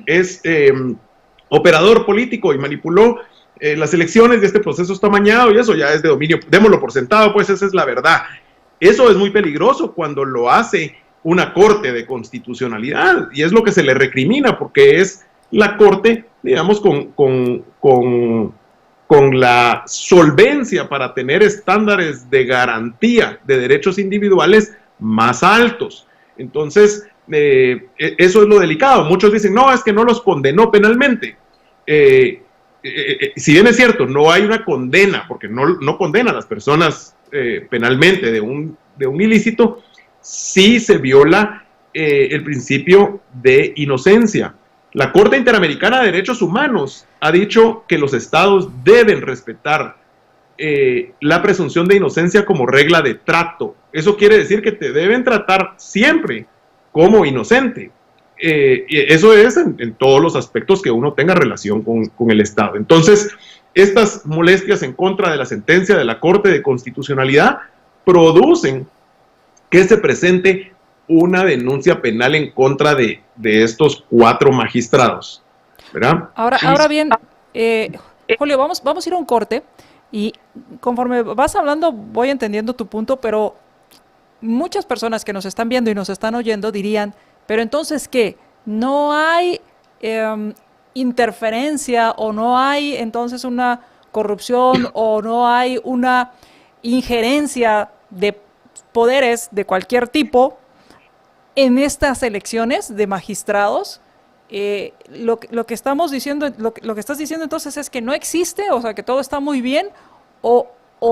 E: es operador político y manipuló las elecciones, de este proceso está amañado, y eso ya es de dominio, démoslo por sentado, pues esa es la verdad. Eso es muy peligroso cuando lo hace una Corte de Constitucionalidad, y es lo que se le recrimina, porque es la Corte, digamos, con la solvencia para tener estándares de garantía de derechos individuales más altos. Entonces, eso es lo delicado. Muchos dicen, no, es que no los condenó penalmente. Si bien es cierto, no hay una condena, porque no condena a las personas penalmente de un ilícito, sí se viola el principio de inocencia. La Corte Interamericana de Derechos Humanos ha dicho que los estados deben respetar la presunción de inocencia como regla de trato. Eso quiere decir que te deben tratar siempre como inocente. Y eso es en todos los aspectos que uno tenga relación con el Estado. Entonces, estas molestias en contra de la sentencia de la Corte de Constitucionalidad producen que se presente una denuncia penal en contra de estos 4 magistrados, ¿verdad?
C: Ahora bien, Julio, vamos a ir a un corte, y conforme vas hablando voy entendiendo tu punto, pero muchas personas que nos están viendo y nos están oyendo dirían, pero entonces, ¿qué? ¿No hay interferencia, o no hay entonces una corrupción, o no hay una injerencia de poderes de cualquier tipo en estas elecciones de magistrados? Lo que estamos diciendo, lo que estás diciendo entonces es que no existe, o sea, que todo está muy bien, o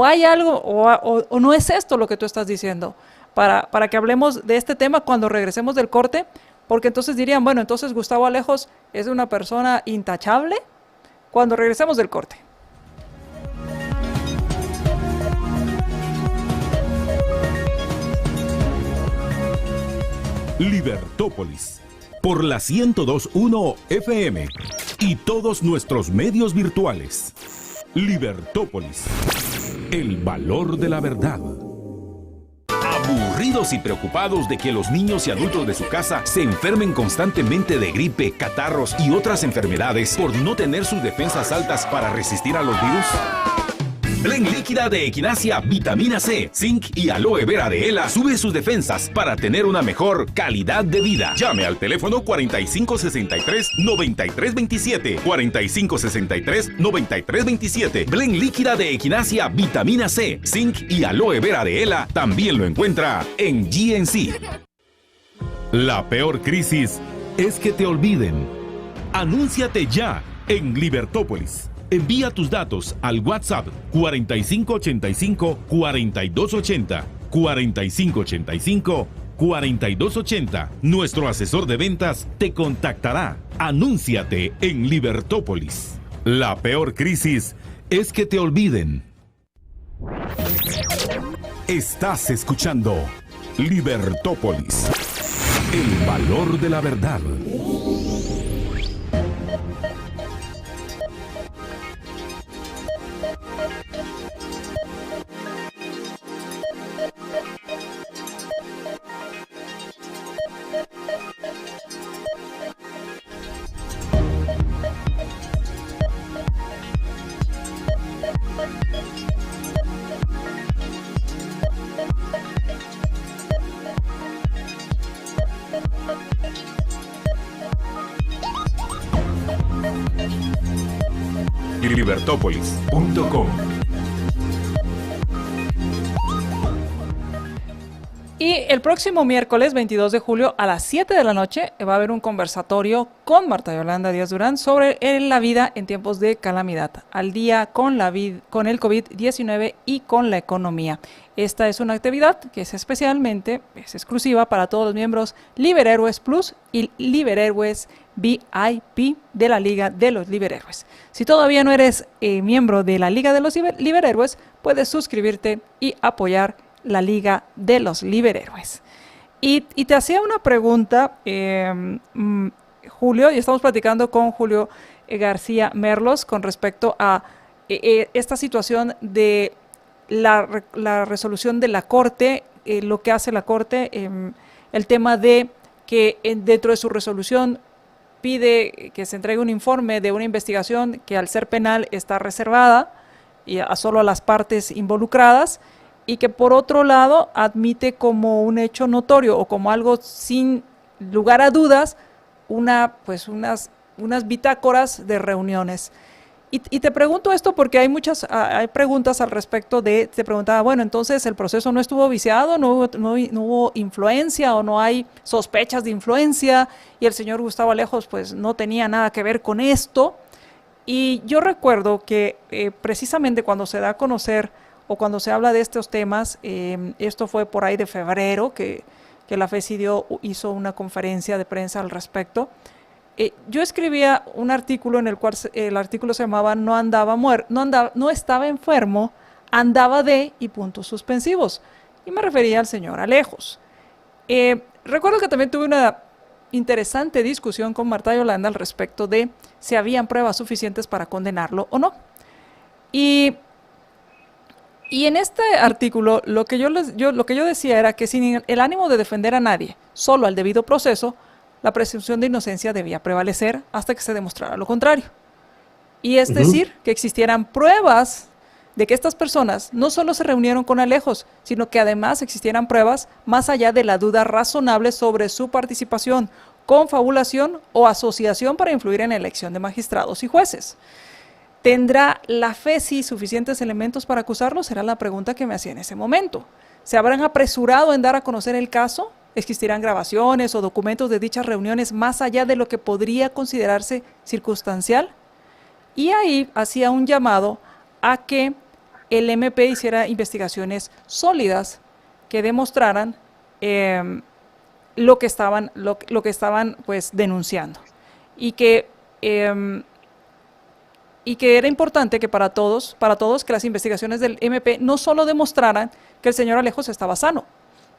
C: hay algo, o no es esto lo que tú estás diciendo, para que hablemos de este tema cuando regresemos del corte, porque entonces dirían, bueno, entonces Gustavo Alejos es una persona intachable, cuando regresemos del corte.
B: Libertópolis, por la 102.1 FM y todos nuestros medios virtuales. Libertópolis, el valor de la verdad. Aburridos y preocupados de que los niños y adultos de su casa se enfermen constantemente de gripe, catarros y otras enfermedades por no tener sus defensas altas para resistir a los virus. Blend líquida de Equinacia, vitamina C, zinc y aloe vera de Ela sube sus defensas para tener una mejor calidad de vida. Llame al teléfono 4563-9327. 4563-9327. Blend líquida de Equinacia, vitamina C, zinc y aloe vera de Ela también lo encuentra en GNC. La peor crisis es que te olviden. Anúnciate ya en Libertópolis. Envía tus datos al WhatsApp 4585-4280, 4585-4280. Nuestro asesor de ventas te contactará. Anúnciate en Libertópolis. La peor crisis es que te olviden. Estás escuchando Libertópolis, el valor de la verdad. Libertópolis.com.
C: Y el próximo miércoles 22 de julio a las 7 de la noche va a haber un conversatorio con Marta Yolanda Díaz Durán sobre la vida en tiempos de calamidad, al día con el COVID-19 y con la economía. Esta es una actividad que es exclusiva para todos los miembros Liberhéroes Plus y Liberhéroes VIP de la Liga de los Liberhéroes. Si todavía no eres miembro de la Liga de los Liberhéroes, puedes suscribirte y apoyar la Liga de los Liberhéroes. Y te hacía una pregunta, Julio, y estamos platicando con Julio García Merlos con respecto a esta situación de la resolución de la Corte, lo que hace la Corte, el tema de que dentro de su resolución pide que se entregue un informe de una investigación que al ser penal está reservada y solo a las partes involucradas, y que por otro lado admite como un hecho notorio o como algo sin lugar a dudas unas bitácoras de reuniones. Y te pregunto esto porque hay preguntas al respecto te preguntaba, bueno, entonces el proceso no estuvo viciado, no hubo influencia o no hay sospechas de influencia y el señor Gustavo Alejos pues no tenía nada que ver con esto. Y yo recuerdo que precisamente cuando se da a conocer o cuando se habla de estos temas, esto fue por ahí de febrero que la FESI hizo una conferencia de prensa al respecto. Yo escribía un artículo en el cual el artículo se llamaba no estaba enfermo, andaba de y puntos suspensivos. Y me refería al señor Alejos. Recuerdo que también tuve una interesante discusión con Marta Yolanda al respecto de si habían pruebas suficientes para condenarlo o no. Y en este artículo lo que yo decía era que sin el ánimo de defender a nadie, solo al debido proceso, la presunción de inocencia debía prevalecer hasta que se demostrara lo contrario. Y es decir, que existieran pruebas de que estas personas no solo se reunieron con Alejos, sino que además existieran pruebas más allá de la duda razonable sobre su participación, confabulación o asociación para influir en la elección de magistrados y jueces. ¿Tendrá la FESI suficientes elementos para acusarlos? Era la pregunta que me hacía en ese momento. ¿Se habrán apresurado en dar a conocer el caso? ¿Existirán grabaciones o documentos de dichas reuniones más allá de lo que podría considerarse circunstancial? Y ahí hacía un llamado a que el MP hiciera investigaciones sólidas que demostraran lo que estaban pues denunciando y que era importante que para todos que las investigaciones del MP no solo demostraran que el señor Alejos estaba sano,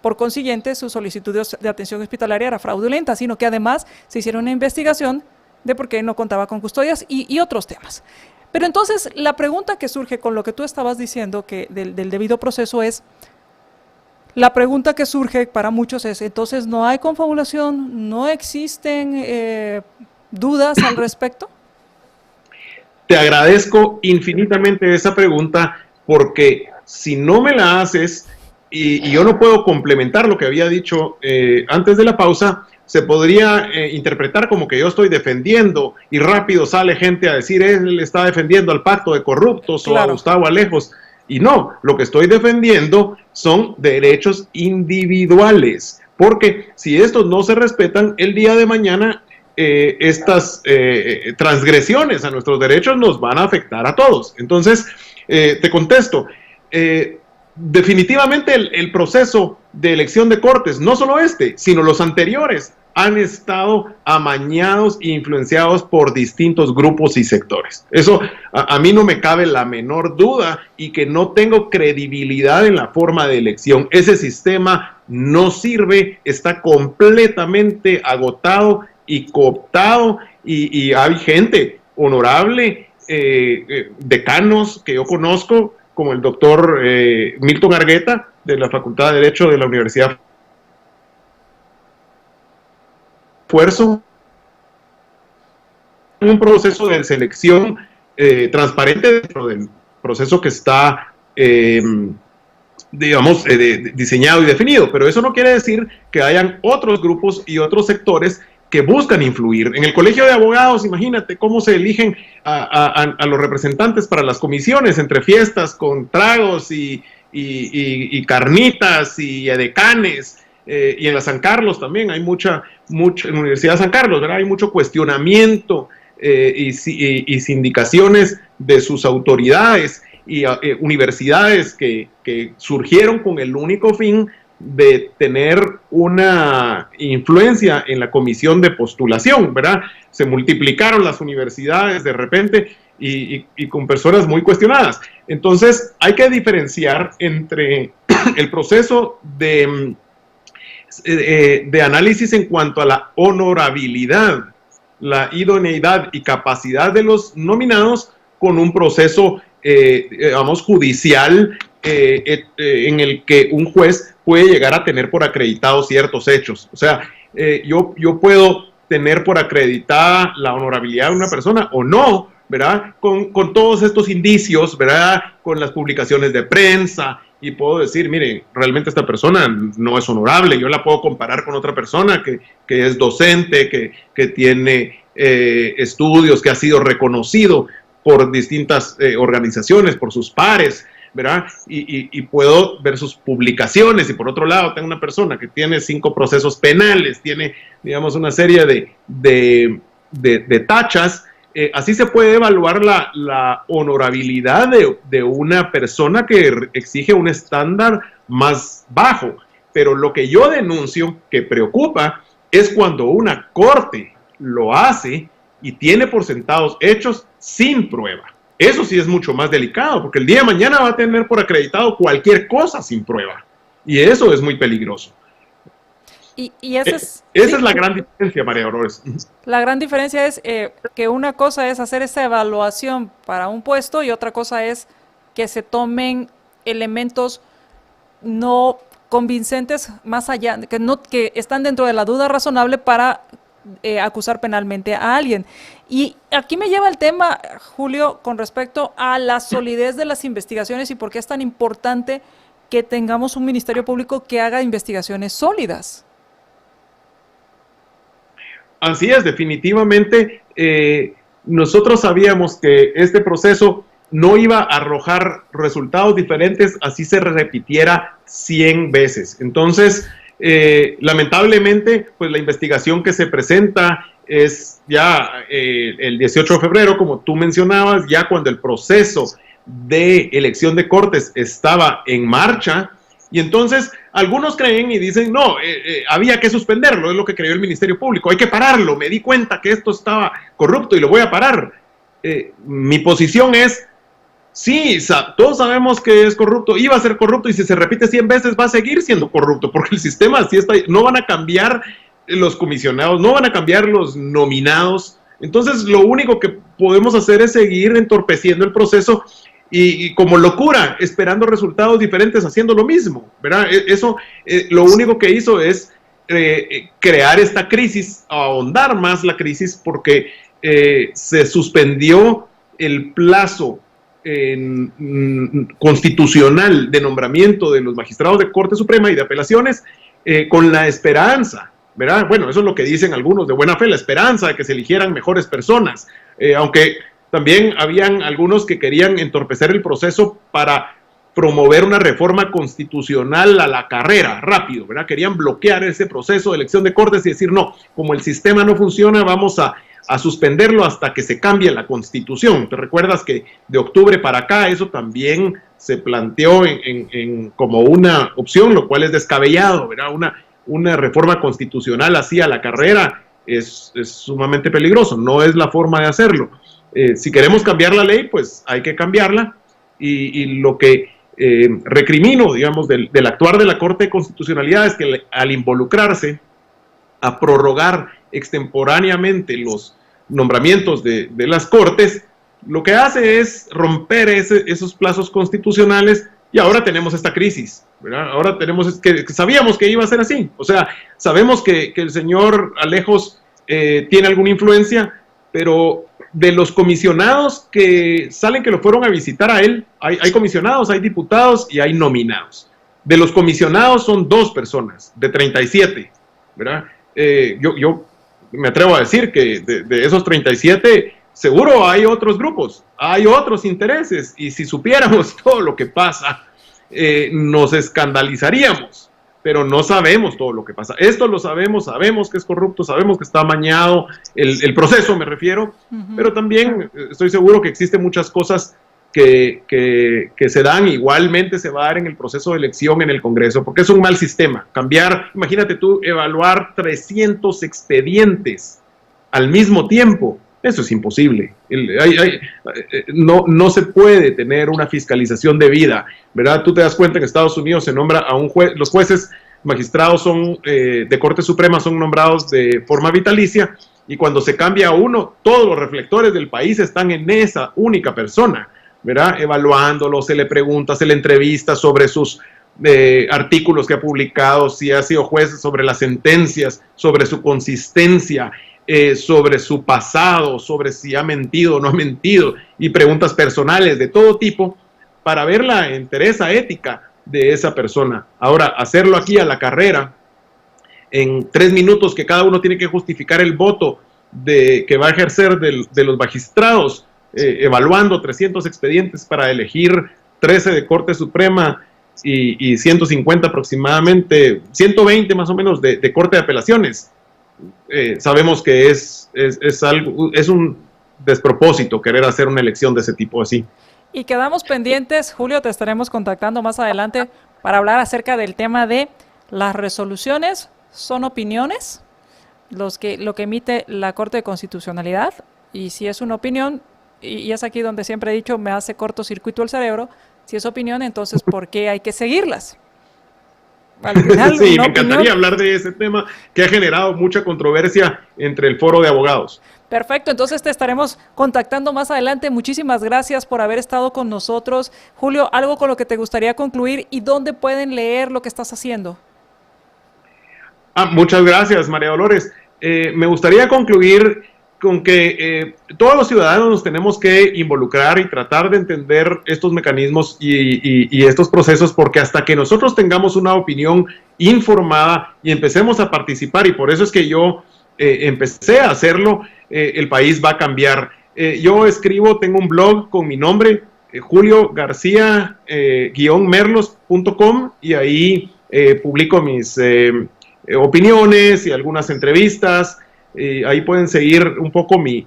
C: por consiguiente su solicitud de atención hospitalaria era fraudulenta, sino que además se hicieron una investigación de por qué no contaba con custodias y otros temas. Pero entonces la pregunta que surge con lo que tú estabas diciendo que del debido proceso es, la pregunta que surge para muchos es, entonces ¿no hay confabulación? ¿No existen dudas al respecto?
E: Te agradezco infinitamente esa pregunta, porque si no me la haces y yo no puedo complementar lo que había dicho antes de la pausa, se podría interpretar como que yo estoy defendiendo y rápido sale gente a decir él está defendiendo al pacto de corruptos, claro, o a Gustavo Alejos. Y no, lo que estoy defendiendo son derechos individuales, porque si estos no se respetan, el día de mañana estas transgresiones a nuestros derechos nos van a afectar a todos. Entonces, te contesto, definitivamente el proceso de elección de cortes, no solo sino los anteriores, han estado amañados e influenciados por distintos grupos y sectores. Eso a mí no me cabe la menor duda, y que no tengo credibilidad en la forma de elección. Ese sistema no sirve, está completamente agotado y cooptado, y hay gente honorable, decanos que yo conozco, como el doctor Milton Argueta, de la Facultad de Derecho de la Universidad Esfuerzo, un proceso de selección transparente dentro del proceso que está, diseñado y definido, pero eso no quiere decir que hayan otros grupos y otros sectores que buscan influir. En el Colegio de Abogados, imagínate cómo se eligen a los representantes para las comisiones, entre fiestas con tragos y carnitas y edecanes, y en la San Carlos también hay mucha en la Universidad de San Carlos, ¿verdad? Hay mucho cuestionamiento y sindicaciones de sus autoridades y universidades que surgieron con el único fin de tener una influencia en la comisión de postulación, ¿verdad? Se multiplicaron las universidades de repente y con personas muy cuestionadas. Entonces hay que diferenciar entre el proceso de análisis en cuanto a la honorabilidad, la idoneidad y capacidad de los nominados, con un proceso, judicial, en el que un juez puede llegar a tener por acreditado ciertos hechos. O sea, yo puedo tener por acreditada la honorabilidad de una persona o no, ¿verdad? Con todos estos indicios, ¿verdad? Con las publicaciones de prensa, y puedo decir, miren, realmente esta persona no es honorable. Yo la puedo comparar con otra persona que es docente, que tiene estudios, que ha sido reconocido por distintas organizaciones, por sus pares, ¿verdad? Y puedo ver sus publicaciones. Y por otro lado, tengo una persona que tiene 5 procesos penales, tiene, digamos, una serie de tachas. Así se puede evaluar la honorabilidad de una persona que exige un estándar más bajo. Pero lo que yo denuncio, que preocupa, es cuando una corte lo hace y tiene por sentados hechos sin prueba. Eso sí es mucho más delicado, porque el día de mañana va a tener por acreditado cualquier cosa sin prueba. Y eso es muy peligroso.
C: Y esa es
E: la gran diferencia, María Dolores.
C: La gran diferencia es que una cosa es hacer esa evaluación para un puesto y otra cosa es que se tomen elementos no convincentes más allá, que están dentro de la duda razonable para acusar penalmente a alguien. Y aquí me lleva el tema, Julio, con respecto a la solidez de las investigaciones y por qué es tan importante que tengamos un Ministerio Público que haga investigaciones sólidas.
E: Así es, definitivamente nosotros sabíamos que este proceso no iba a arrojar resultados diferentes así se repitiera 100 veces. Entonces, lamentablemente, pues la investigación que se presenta es ya el 18 de febrero, como tú mencionabas, ya cuando el proceso de elección de cortes estaba en marcha. Y entonces algunos creen y dicen, no, había que suspenderlo, es lo que creyó el Ministerio Público, hay que pararlo, me di cuenta que esto estaba corrupto y lo voy a parar. Mi posición es, Sí, todos sabemos que es corrupto, iba a ser corrupto y si se repite 100 veces va a seguir siendo corrupto, porque el sistema así está, no van a cambiar los comisionados, no van a cambiar los nominados, entonces lo único que podemos hacer es seguir entorpeciendo el proceso y como locura, esperando resultados diferentes haciendo lo mismo, ¿verdad? Eso lo único que hizo es crear esta crisis, ahondar más la crisis porque se suspendió el plazo constitucional de nombramiento de los magistrados de Corte Suprema y de apelaciones con la esperanza, ¿verdad? Bueno, eso es lo que dicen algunos de buena fe, la esperanza de que se eligieran mejores personas, aunque también habían algunos que querían entorpecer el proceso para promover una reforma constitucional a la carrera, rápido, ¿verdad? Querían bloquear ese proceso de elección de cortes y decir, no, como el sistema no funciona, vamos a suspenderlo hasta que se cambie la Constitución. ¿Te recuerdas que de octubre para acá eso también se planteó como una opción, lo cual es descabellado, ¿verdad? Una reforma constitucional así a la carrera es sumamente peligroso, no es la forma de hacerlo. Si queremos cambiar la ley, pues hay que cambiarla y lo que recrimino, digamos, del actuar de la Corte de Constitucionalidad es que al involucrarse a prorrogar extemporáneamente los nombramientos de las Cortes, lo que hace es romper esos plazos constitucionales y ahora tenemos esta crisis, ¿verdad? Ahora tenemos que sabíamos que iba a ser así, o sea, sabemos que el señor Alejos tiene alguna influencia, pero de los comisionados que salen que lo fueron a visitar a él, hay comisionados, hay diputados y hay nominados. De los comisionados son 2 personas, de 37, ¿verdad? Yo me atrevo a decir que de esos 37, seguro hay otros grupos, hay otros intereses, y si supiéramos todo lo que pasa, nos escandalizaríamos, pero no sabemos todo lo que pasa. Esto lo sabemos, sabemos que es corrupto, sabemos que está amañado, el proceso me refiero, pero también estoy seguro que existen muchas cosas que se dan, igualmente se va a dar en el proceso de elección en el Congreso, porque es un mal sistema. Cambiar, imagínate tú, evaluar 300 expedientes al mismo tiempo, eso es imposible. No se puede tener una fiscalización debida, ¿verdad? Tú te das cuenta que en Estados Unidos se nombra a un juez, los jueces magistrados son de Corte Suprema son nombrados de forma vitalicia, y cuando se cambia a uno, todos los reflectores del país están en esa única persona, ¿verdad? Evaluándolo, se le pregunta, se le entrevista sobre sus artículos que ha publicado, si ha sido juez, sobre las sentencias, sobre su consistencia, sobre su pasado, sobre si ha mentido o no ha mentido, y preguntas personales de todo tipo para ver la entereza ética de esa persona. Ahora, hacerlo aquí a la carrera, en 3 minutos que cada uno tiene que justificar el voto que va a ejercer de los magistrados, evaluando 300 expedientes para elegir 13 de Corte Suprema y 150 aproximadamente, 120 más o menos de Corte de Apelaciones. Sabemos que es un despropósito querer hacer una elección de ese tipo así.
C: Y quedamos pendientes, Julio, te estaremos contactando más adelante para hablar acerca del tema de las resoluciones, son opiniones, lo que emite la Corte de Constitucionalidad, y si es una opinión, y es aquí donde siempre he dicho, me hace cortocircuito el cerebro, si es opinión, entonces ¿por qué hay que seguirlas? Al final,
E: sí, me encantaría hablar de ese tema que ha generado mucha controversia entre el foro de abogados.
C: Perfecto, entonces te estaremos contactando más adelante. Muchísimas gracias por haber estado con nosotros. Julio, ¿algo con lo que te gustaría concluir y dónde pueden leer lo que estás haciendo?
E: Muchas gracias, María Dolores. Me gustaría concluir con que todos los ciudadanos nos tenemos que involucrar y tratar de entender estos mecanismos y estos procesos, porque hasta que nosotros tengamos una opinión informada y empecemos a participar, y por eso es que yo empecé a hacerlo, el país va a cambiar. Yo escribo, tengo un blog con mi nombre, Julio García merlos.com, y ahí publico mis opiniones y algunas entrevistas. Ahí pueden seguir un poco mi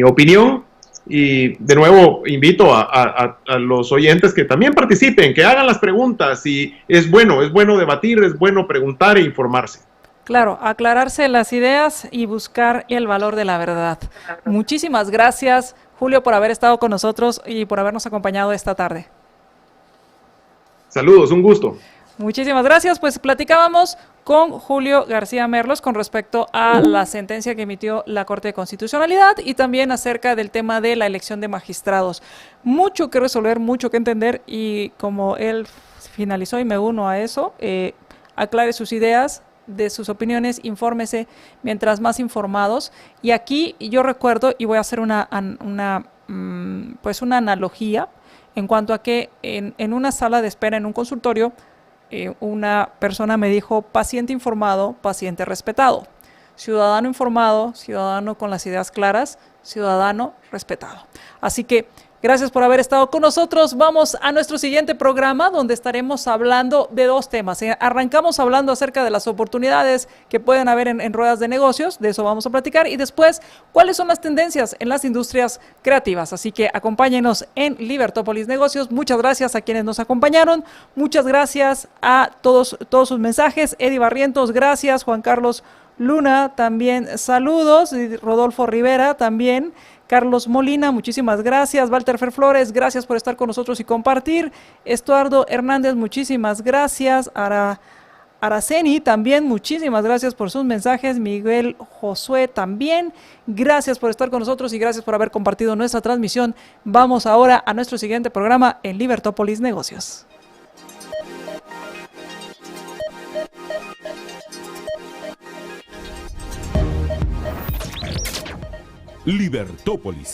E: opinión, y de nuevo invito a los oyentes que también participen, que hagan las preguntas, y es bueno debatir, es bueno preguntar e informarse.
C: Claro, aclararse las ideas y buscar el valor de la verdad. Muchísimas gracias, Julio, por haber estado con nosotros y por habernos acompañado esta tarde.
E: Saludos, un gusto.
C: Muchísimas gracias. Pues platicábamos con Julio García Merlos con respecto a la sentencia que emitió la Corte de Constitucionalidad y también acerca del tema de la elección de magistrados. Mucho que resolver, mucho que entender, y como él finalizó y me uno a eso, aclare sus ideas, de sus opiniones, infórmese mientras más informados. Y aquí yo recuerdo, y voy a hacer una analogía en cuanto a que en una sala de espera, en un consultorio, una persona me dijo: paciente informado, paciente respetado. Ciudadano informado, ciudadano con las ideas claras, ciudadano respetado. Así que gracias por haber estado con nosotros. Vamos a nuestro siguiente programa, donde estaremos hablando de dos temas. Arrancamos hablando acerca de las oportunidades que pueden haber en ruedas de negocios, de eso vamos a platicar, y después, cuáles son las tendencias en las industrias creativas. Así que acompáñenos en Libertópolis Negocios. Muchas gracias a quienes nos acompañaron. Muchas gracias a todos sus mensajes. Eddie Barrientos, gracias. Juan Carlos Luna, también saludos. Y Rodolfo Rivera, también. Carlos Molina, muchísimas gracias. Walter Fer Flores, gracias por estar con nosotros y compartir. Estuardo Hernández, muchísimas gracias. Araceni, también muchísimas gracias por sus mensajes. Miguel Josué, también gracias por estar con nosotros y gracias por haber compartido nuestra transmisión. Vamos ahora a nuestro siguiente programa en Libertópolis Negocios.
B: Libertópolis,